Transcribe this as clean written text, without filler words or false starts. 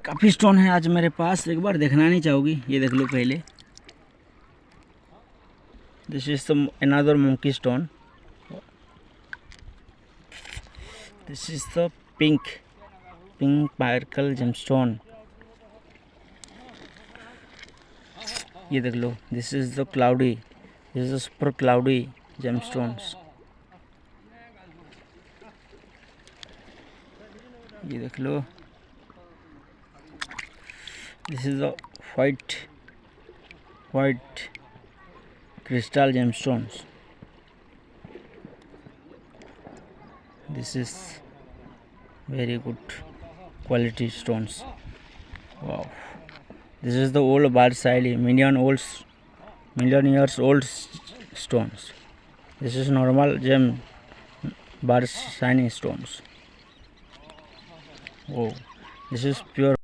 काफ़ी स्टोन है आज मेरे पास, एक बार देखना नहीं चाहोगी? ये देख लो पहले। This is the another monkey stone. This is the pink sparkle gemstone. ये देख लो, this is the cloudy, this is the super cloudy gemstones. ये देख लो, दिस इज द white crystal gemstones. This is very good quality stones. Wow, this is the old Barsili million years old stones. This is normal gem Barsini stones. Oh, this is pure